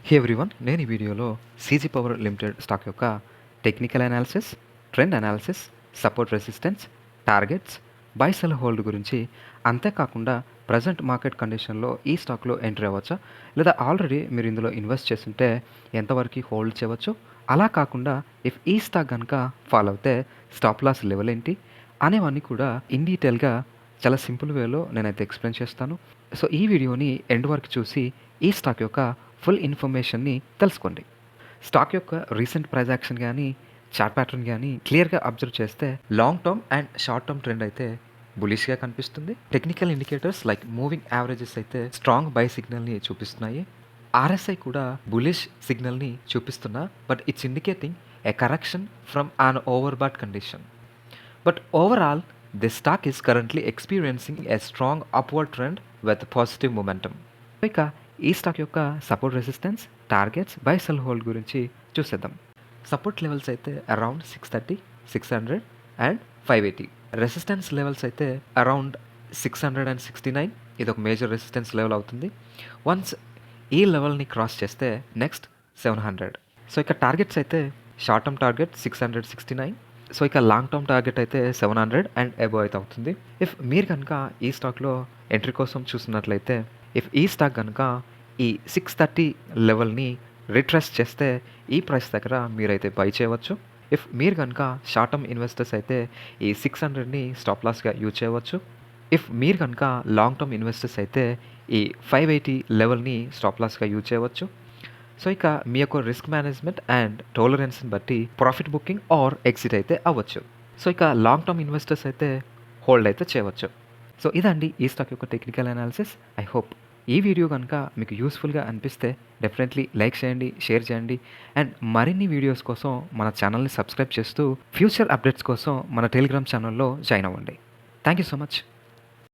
హే everyone, నేను ఈ వీడియోలో సీజీ పవర్ లిమిటెడ్ స్టాక్ యొక్క technical analysis, trend analysis, support resistance, targets, buy sell hold గురించి, అంతేకాకుండా ప్రజెంట్ మార్కెట్ కండిషన్లో ఈ స్టాక్లో ఎంట్రీ అవ్వచ్చా, లేదా ఆల్రెడీ మీరు ఇందులో ఇన్వెస్ట్ చేస్తుంటే ఎంతవరకు హోల్డ్ చేయవచ్చు, అలా కాకుండా ఇఫ్ ఈ స్టాక్ కనుక ఫాలో అవుతే స్టాప్ లాస్ లెవెల్ ఏంటి అనేవన్నీ కూడా ఇన్ డీటెయిల్గా చాలా సింపుల్ వేలో నేనైతే ఎక్స్ప్లెయిన్ చేస్తాను. సో ఈ వీడియోని ఎండ్ వరకు చూసి ఈ స్టాక్ యొక్క ఫుల్ ఇన్ఫర్మేషన్ని తెలుసుకోండి. స్టాక్ యొక్క రీసెంట్ ప్రైస్ యాక్షన్ కానీ, చార్ట్ ప్యాటర్న్ కానీ క్లియర్గా అబ్జర్వ్ చేస్తే long term and short term trend అయితే బులిష్గా కనిపిస్తుంది. Technical indicators like moving averages అయితే స్ట్రాంగ్ బై సిగ్నల్ని చూపిస్తున్నాయి. ఆర్ఎస్ఐ కూడా బులిష్ సిగ్నల్ని చూపిస్తున్నా, but it's indicating a correction from an overbought condition. But overall, this stock is currently experiencing a strong upward trend with positive momentum. ఇక ఈ stock యొక్క support resistance, targets, buy sell hold గురించి చూసేద్దాం. Support levels అయితే around 630, 600 and 580. Resistance levels అయితే around 669. ఇది ఒక major resistance level అవుతుంది. వన్స్ ఈ లెవెల్ని క్రాస్ చేస్తే నెక్స్ట్ 700. సో ఇక టార్గెట్స్ అయితే షార్ట్ టర్మ్ టార్గెట్ 669. సో ఇక లాంగ్ టర్మ్ టార్గెట్ అయితే 700 అండ్ అబోవ్ అయితే అవుతుంది. ఇఫ్ మీరు కనుక ఈ స్టాక్లో ఎంట్రీ కోసం చూస్తున్నట్లయితే, ఇఫ్ ఈ స్టాక్ కనుక ఈ 630 లెవెల్ని రిట్రెస్ చేస్తే ఈ ప్రైస్ దగ్గర మీరైతే బై చేయవచ్చు. ఇఫ్ మీరు కనుక షార్ట్ టర్మ్ ఇన్వెస్టర్స్ అయితే ఈ 600ని స్టాప్ లాస్గా యూజ్ చేయవచ్చు. ఇఫ్ మీరు కనుక లాంగ్ టర్మ్ ఇన్వెస్టర్స్ అయితే ఈ 580 లెవెల్ని స్టాప్ లాస్గా యూజ్ చేయవచ్చు. సో ఇక మీ యొక్క రిస్క్ మేనేజ్మెంట్ అండ్ టాలరెన్స్ని బట్టి ప్రాఫిట్ బుకింగ్ ఆర్ ఎగ్జిట్ అయితే అవ్వచ్చు. సో ఇక లాంగ్ టర్మ్ ఇన్వెస్టర్స్ అయితే హోల్డ్ అయితే చేయవచ్చు. సో ఇదండి ఈ స్టాక్ యొక్క టెక్నికల్ అనాలిసిస్. ఐ హోప్ ఈ వీడియో కనుక మీకు యూస్ఫుల్గా అనిపిస్తే డెఫినెట్లీ లైక్ చేయండి, షేర్ చేయండి అండ్ మరిన్ని వీడియోస్ కోసం మన ఛానల్ని సబ్స్క్రైబ్ చేస్తూ ఫ్యూచర్ అప్డేట్స్ కోసం మన టెలిగ్రామ్ ఛానల్లో జాయిన్ అవ్వండి. Thank you so much.